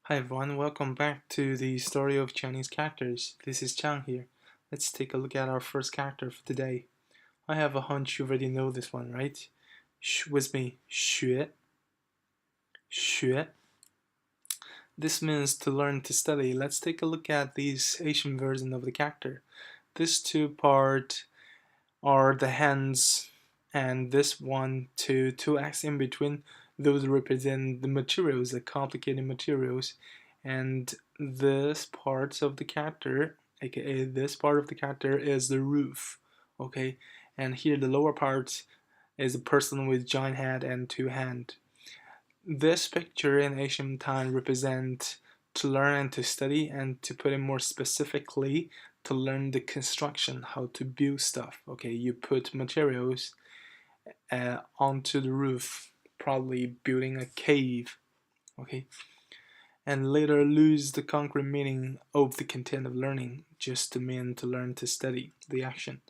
Hi everyone, welcome back to the story of Chinese characters. This is Chang here. Let's take a look at our first character for today. I have a hunch you already know this one, right? With me, 学. 学. This means to learn, to study. Let's take a look at these Asian version of the character. This two part are the hands, and this one, two X in between, those represent the materials, the complicated materials, and this part of the character, aka this part of the character, is the roof. Okay, and here the lower part is a person with giant head and two hands. This picture in ancient time represent to learn and to study, and to put it more specifically, to learn the construction, how to build stuff. Okay, you put materials onto the roof, probably building a cave. Okay, and later lose the concrete meaning of the content of learning, just to mean to learn to study the action.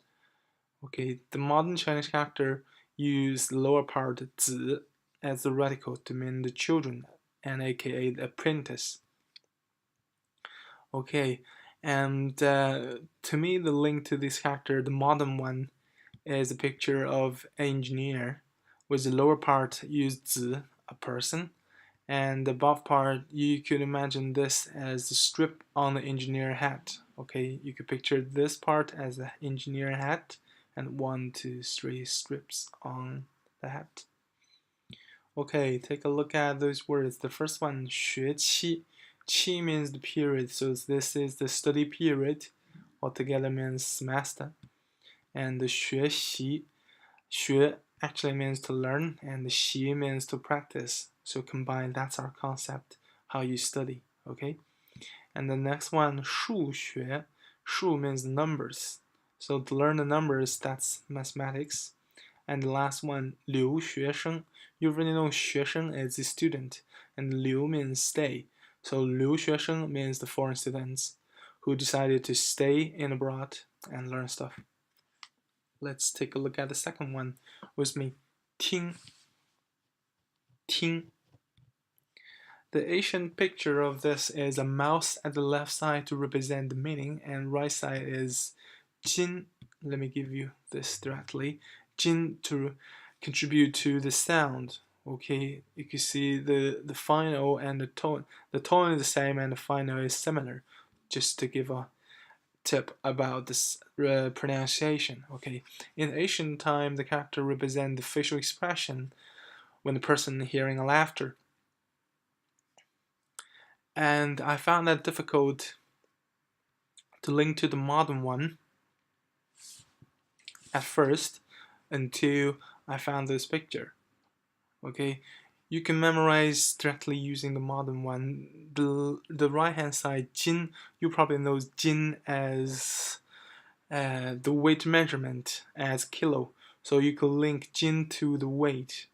Okay, the modern Chinese character use the lower part 子 as the radical to mean the children, and aka the apprentice. Okay, and to me the link to this character, the modern one, is a picture of an engineer with the lower part used 子, a person, and the above part you could imagine this as the strip on the engineer hat. Okay, you could picture this part as the engineer hat and 1, 2, 3 strips on the hat. Okay, take a look at those words. The first one, 学期. Qi means the period, so this is the study period, altogether means semester. And the 学习, 学 actually means to learn, and the 习 means to practice. So combined, that's our concept, how you study, okay? And the next one, 数学. 数 means numbers. So to learn the numbers, that's mathematics. And the last one, 留学生. You already know 学生is a student, and 留 means stay. So 留学生 means the foreign students who decided to stay in abroad and learn stuff. Let's take a look at the second one with me. 听. 听. The Asian picture of this is a mouse at the left side to represent the meaning, and right side is 金. Let me give you this directly. 金 to contribute to the sound. Okay, you can see the final and the tone. The tone is the same and the final is similar. Just to give a tip about this pronunciation. Okay, in ancient time, the character represents the facial expression when the person hearing a laughter. And I found that difficult to link to the modern one at first until I found this picture. Okay, you can memorize directly using the modern one. The right hand side, Jin, you probably know Jin as the weight measurement as kilo. So you could link Jin to the weight.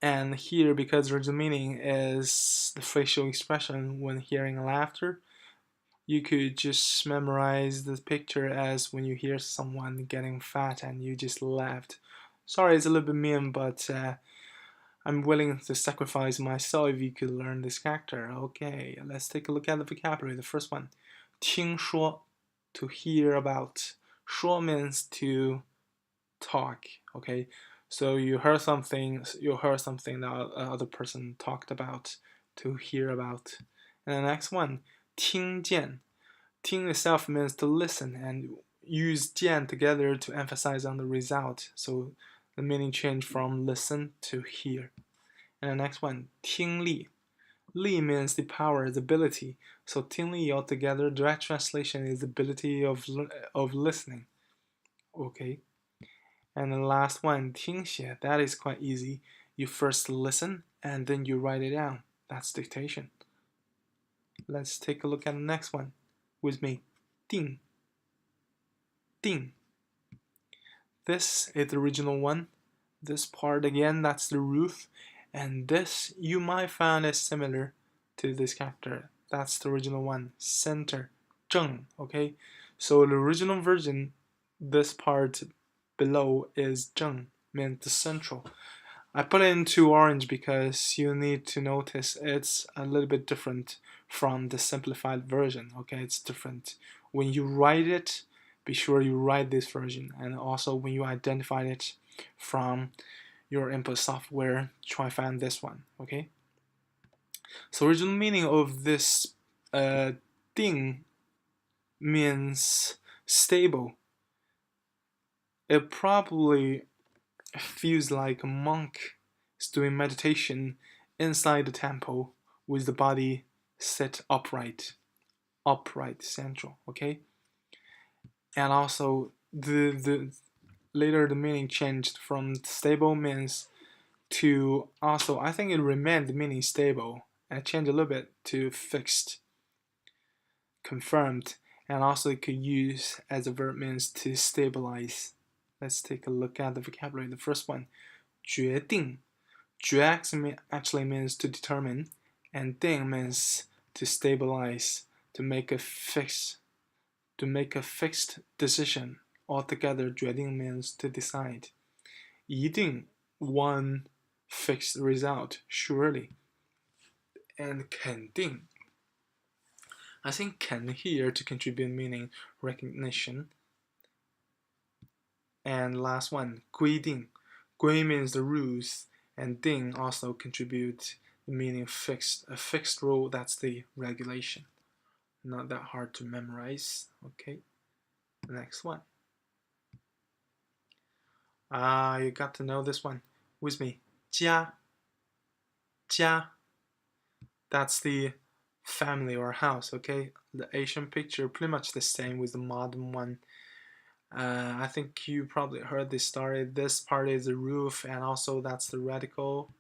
And here, because the meaning is the facial expression when hearing laughter, you could just memorize the picture as when you hear someone getting fat and you just laughed. Sorry, it's a little bit mean, but I'm willing to sacrifice myself if you could learn this character. Okay, let's take a look at the vocabulary. The first one, 听说, to hear about. 说 means to talk. Okay, so you heard something that other person talked about, to hear about. And the next one, 听见. 听 itself means to listen, and use 见 together to emphasize on the result. So the meaning change from listen to hear. And the next one, 听力. 力 means the power, the ability. So 听力 altogether, direct translation is ability of listening. Okay. And the last one, 听写, that is quite easy. You first listen and then you write it down. That's dictation. Let's take a look at the next one with me. 定. 定. This is the original one. This part again, that's the roof. And this you might find is similar to this character. That's the original one. Center. 正. Okay. So the original version, this part below is 正, meant the central. I put it into orange because you need to notice it's a little bit different from the simplified version. Okay, it's different. When you write it, be sure you write this version, and also when you identify it from your input software, try find this one. Okay. So original meaning of this thing means stable. It probably feels like a monk is doing meditation inside the temple with the body set upright, central. Okay, and also the later the meaning changed from stable means to also, I think it remained the meaning stable and changed a little bit to fixed, confirmed, and also it could use as a verb means to stabilize. Let's take a look at the vocabulary. The first one, 决定. 决 actually means to determine, and 定 means to stabilize, to make a fixed decision. Altogether, 决定 means to decide. 一定 one fixed result, surely. And 肯定, I think 肯 here to contribute meaning recognition. And last one, 规定. 规 means the rules, and 定 also contribute the meaning fixed. A fixed rule, that's the regulation. Not that hard to memorize. Okay, next one. You got to know this one with me. 家. 家. That's the family or house. Okay, the Asian picture pretty much the same with the modern one. I think you probably heard this story. This part is the roof, and also that's the radical.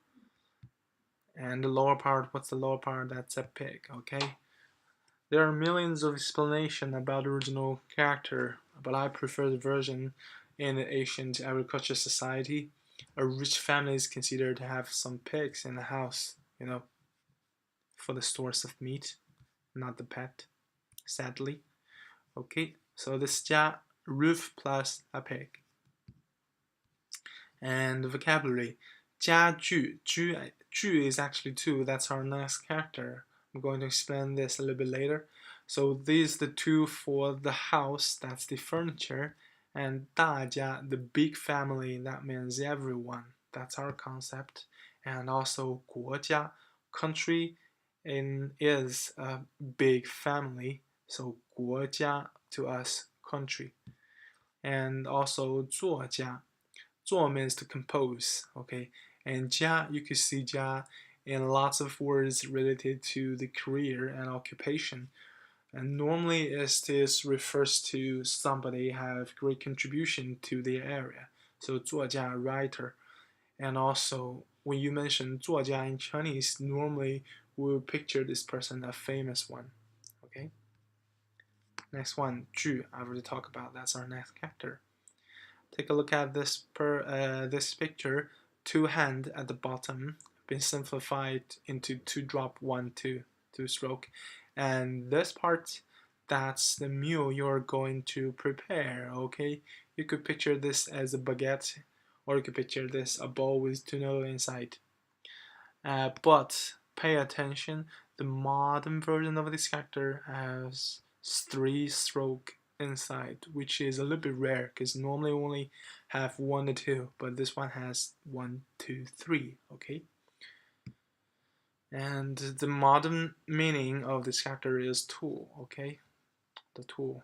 And the lower part, what's the lower part? That's a pig. Okay. There are millions of explanations about the original character, but I prefer the version in the ancient agriculture society. A rich family is considered to have some pigs in the house, for the source of meat, not the pet, sadly. Okay, so this 家, roof plus a pig. And the vocabulary, 家具, 具 is actually two, that's our next character. I'm going to explain this a little bit later. So these are the two for the house, that's the furniture, and 大家, the big family, that means everyone, that's our concept. And also 国家, country is a big family, so 国家 to us, country. And also 作家, 作 means to compose, okay, and 家, you could see 家in lots of words related to the career and occupation. And normally this refers to somebody have great contribution to the area. So 作家, writer. And also when you mention 作家in Chinese, normally we'll picture this person a famous one. Okay. Next one, 句, I already talked about. That's our next character. Take a look at this this picture. Two hand at the bottom, been simplified into two drop, one two stroke, and this part, that's the meal you're going to prepare. Okay, you could picture this as a baguette, or you could picture this a bowl with tuna inside. But pay attention, the modern version of this character has three stroke inside, which is a little bit rare because normally only have one or two, but this one has 1, 2, 3. Okay, and the modern meaning of this character is tool. Okay, the tool,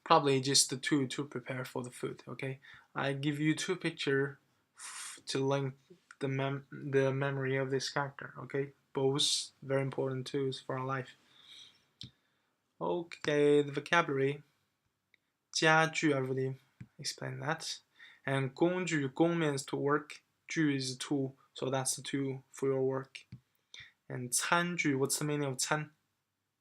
probably just the tool to prepare for the food. Okay, I give you two pictures to link the memory of this character. Okay, both very important tools for our life. Okay, the vocabulary. 家具, I already explained that. And 工具, 工 means to work, 具 is a tool, so that's the tool for your work. And 餐具, what's the meaning of 餐?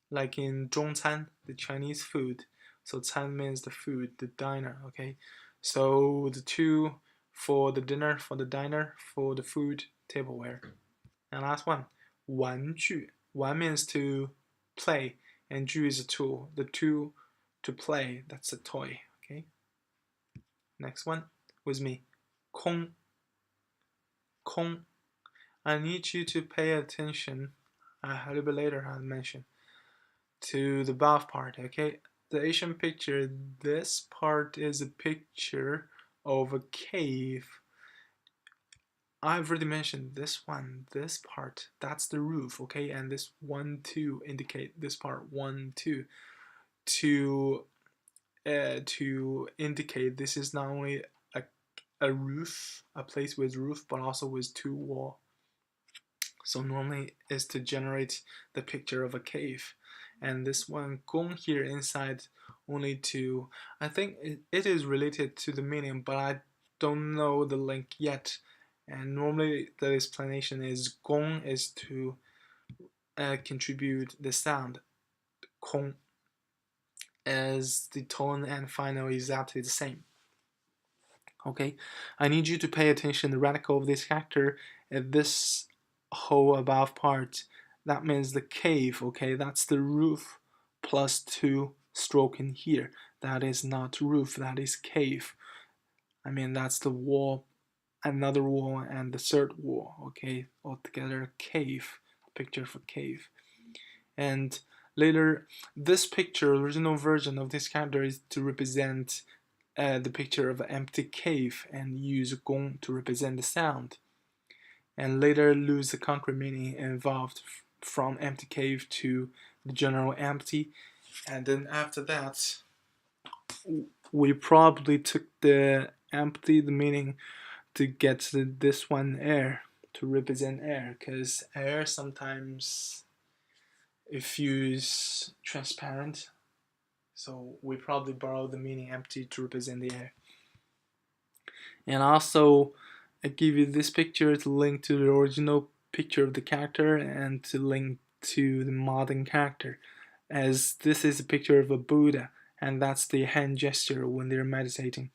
Like in 中餐, the Chinese food. So 餐 means the food, the diner, okay? So the two for the dinner, for the diner, for the food, tableware. And last one, 玩具. 玩 means to play, and 具 is a tool. The tool to play, that's a toy. Okay. Next one with me. 空. Kong. I need you to pay attention. A little bit later, I'll mention to the above part. Okay, the Asian picture. This part is a picture of a cave. I've already mentioned this one, this part, that's the roof, okay? And this 1, 2 indicate this part 1, 2 to indicate this is not only a roof, a place with roof, but also with 2 walls. So normally is to generate the picture of a cave. And this one gong here inside only to, I think it is related to the meaning, but I don't know the link yet. And normally the explanation is gong is to contribute the sound kong, as the tone and final is exactly the same. Okay, I need you to pay attention to the radical of this character at this whole above part. That means the cave, okay, that's the roof plus 2 stroke in here. That is not roof, that is cave. I mean, that's the wall, another wall, and the third wall, okay, altogether cave, picture for cave. And later, this picture, original version of this character is to represent the picture of an empty cave and use gong to represent the sound. And later lose the concrete meaning involved from empty cave to the general empty. And then after that, we probably took the empty, the meaning, to get this one air, to represent air, because air sometimes it feels transparent. So we probably borrow the meaning empty to represent the air. And also, I give you this picture to link to the original picture of the character and to link to the modern character, as this is a picture of a Buddha, and that's the hand gesture when they're meditating.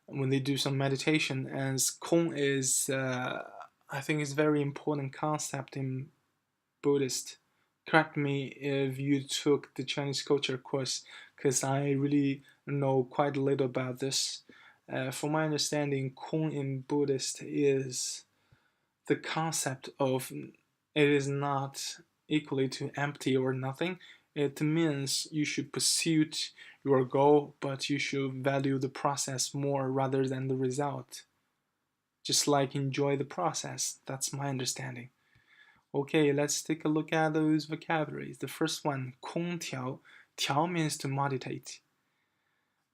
When they do some meditation, as Kong is, I think, is a very important concept in Buddhist. Correct me if you took the Chinese culture course, because I really know quite a little about this. From my understanding, Kong in Buddhist is the concept of it is not equally to empty or nothing. It means you should pursue your goal, but you should value the process more rather than the result. Just like enjoy the process. That's my understanding. Okay, let's take a look at those vocabularies. The first one, 空调. Tiao means to meditate.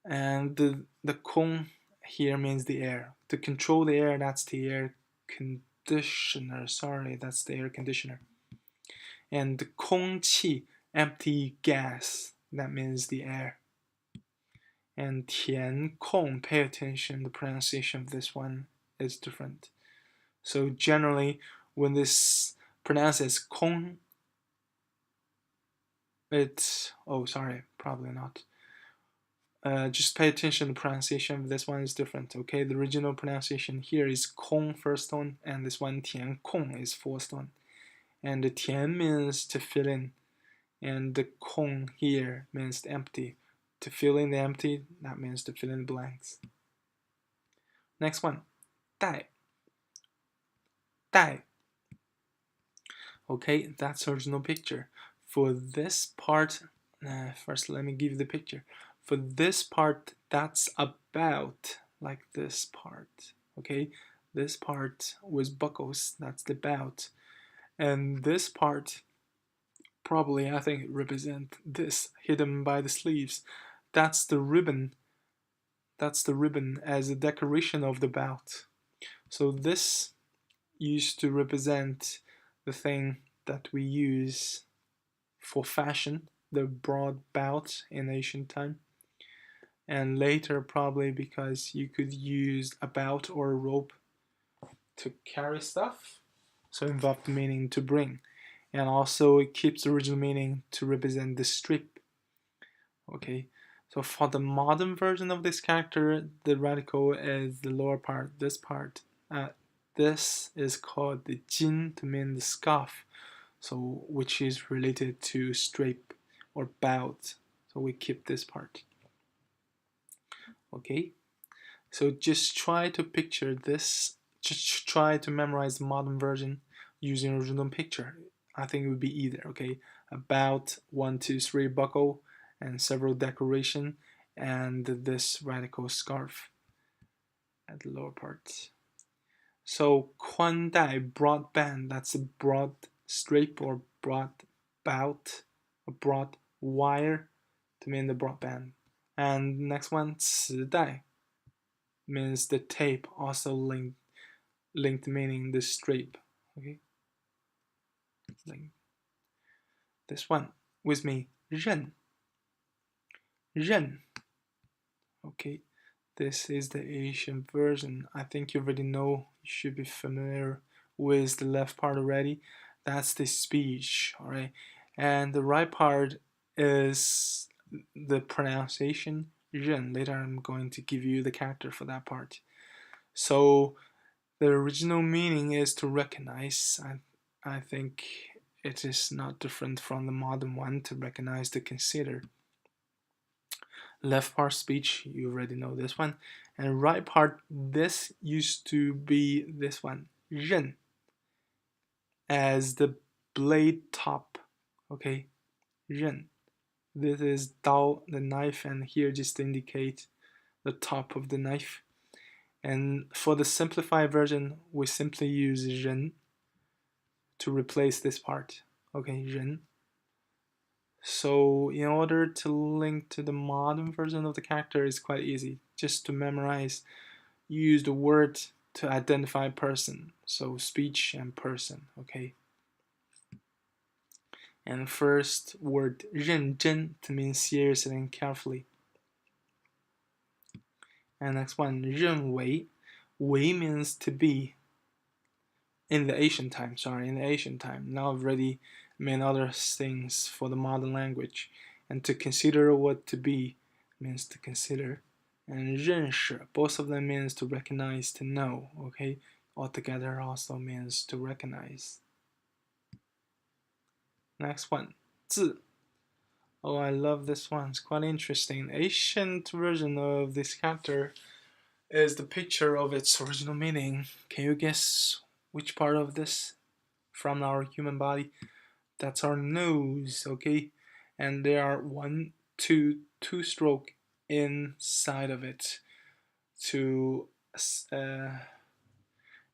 And the kong here means the air. To control the air, that's the air conditioner. Sorry, that's the air conditioner. And 空气, empty gas. That means the air. And 填空, pay attention, the pronunciation of this one is different. So generally, when this pronounces kong, it's, oh sorry, probably not. Just pay attention to the pronunciation of this one is different, okay? The original pronunciation here is kong first one, and this one tian kong is fourth one. And the tian means to fill in, and the kong here means empty. To fill in the empty, that means to fill in the blanks. Next one, 带. 带. Okay, that's original picture. For this part, first let me give you the picture. For this part, that's about like this part. Okay, this part with buckles, that's the belt. And this part, probably I think represent this hidden by the sleeves. That's the ribbon. That's the ribbon as a decoration of the belt. So this used to represent the thing that we use for fashion, the broad belt in ancient time. And later probably because you could use a belt or a rope to carry stuff, so involved the meaning to bring. And also it keeps the original meaning to represent the strip. Okay, so for the modern version of this character, the radical is the lower part, this part. This is called the jin, to mean the scarf, so which is related to strip or belt. So we keep this part. Okay, So just try to picture this. Just try to memorize the modern version using original picture. I think it would be either, okay? About 1, 2, 3 buckle and several decoration and this radical scarf at the lower part. So 宽带 broadband, that's a broad strip or broad bout, a broad wire to mean the broadband. And next one 磁带 means the tape, also linked meaning the strip. Okay, link. This one with me 刃 刃. Okay, this is the Asian version. I think you already know, you should be familiar with the left part already. That's the speech, alright? And the right part is the pronunciation 刃. Later I'm going to give you the character for that part. So the original meaning is to recognize. I think it is not different from the modern one, to recognize, to consider. Left part speech, you already know this one. And right part, this used to be this one, 刃, as the blade top. Okay, 刃. This is 刀, the knife, and here just indicate the top of the knife. And for the simplified version, we simply use 人 to replace this part. Okay, 人. So in order to link to the modern version of the character, it's quite easy. Just to memorize, use the word to identify person. So speech and person, okay? And first word 认真 to mean seriously and carefully. And next one 认为 为 means to be. In the ancient time, now already mean other things for the modern language. And to consider what to be means to consider. And 认识, both of them means to recognize, to know, okay? Altogether also means to recognize. Next one, 字. Oh, I love this one, it's quite interesting. The ancient version of this character is the picture of its original meaning. Can you guess which part of this from our human body? That's our nose, okay? And there are two stroke inside of it. To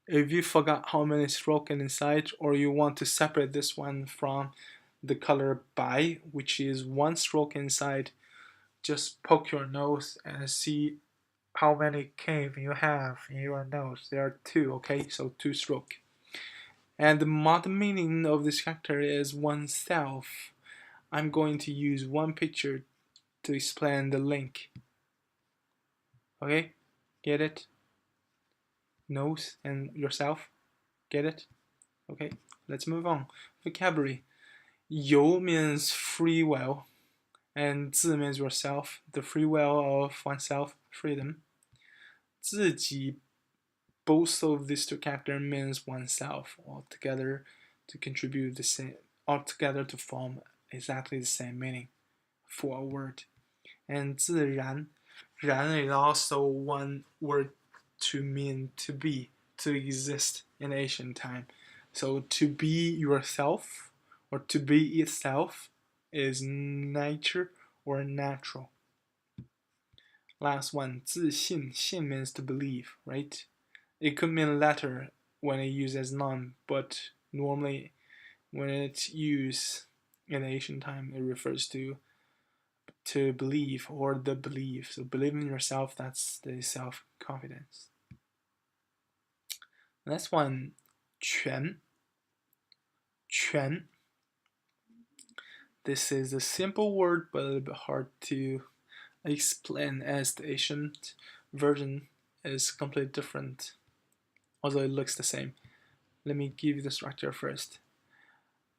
if you forgot how many stroke inside, or you want to separate this one from the color by, which is 1 stroke inside, just poke your nose and see how many cave you have in your nose. There are 2, okay? So 2 stroke. And the modern meaning of this character is oneself. I'm going to use one picture to explain the link. Okay? Get it? Nose and yourself. Get it? Okay, let's move on. Vocabulary. 有 means free will, and 自 means yourself, the free will of oneself, freedom. 自己, both of these two characters means oneself, altogether to contribute the same, altogether to form exactly the same meaning for a word. And 自然, 然 is also one word to mean to be, to exist in ancient time. So to be yourself or to be itself is nature or natural. Last one, 自信, 信 means to believe, right? It could mean letter when it used as noun, but normally when it's used in ancient time, it refers to believe or the belief. So believe in yourself, that's the self-confidence. Next one, 全. 全. This is a simple word, but a little bit hard to explain, as the ancient version is completely different, although it looks the same. Let me give you the structure first.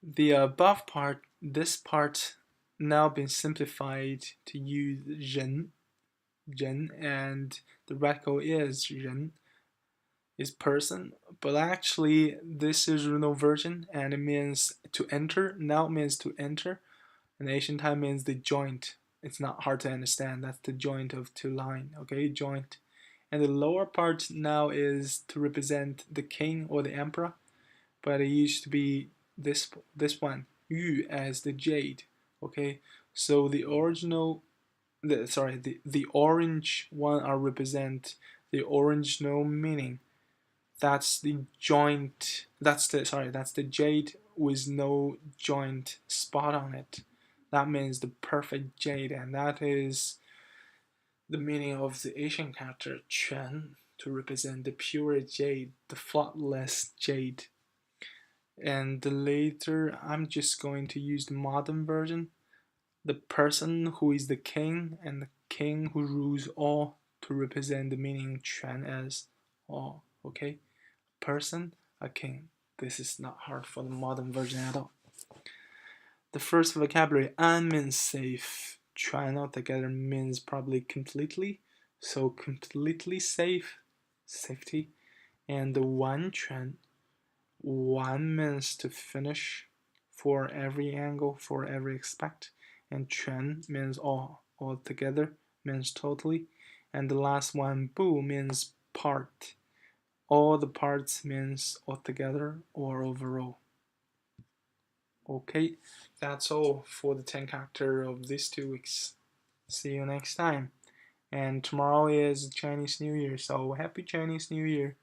The above part, this part, now been simplified to use 人, and the radical is 人, is person, but actually this is original version and it means to enter, now it means to enter, and ancient time means the joint. It's not hard to understand, that's the joint of 2 lines, okay, joint. And the lower part now is to represent the king or the emperor, but it used to be this one, yu, as the jade. Okay, so the original, the orange one are represent the original meaning. That's the joint. That's the jade with no joint spot on it. That means the perfect jade, and that is the meaning of the Asian character Quan, to represent the pure jade, the faultless jade. And later, I'm just going to use the modern version, the person who is the king and the king who rules all, to represent the meaning Quan as all. Okay, person, a king. This is not hard for the modern version at all. The first vocabulary, an means safe. Quan altogether means probably completely. So completely safe, safety. And the one quan, one means to finish, for every angle, for every aspect. And quan means all, altogether means totally. And the last one, bu, means part. All the parts means altogether or overall. Okay, that's all for the 10 character of these 2 weeks. See you next time. And tomorrow is Chinese New Year, so happy Chinese New Year.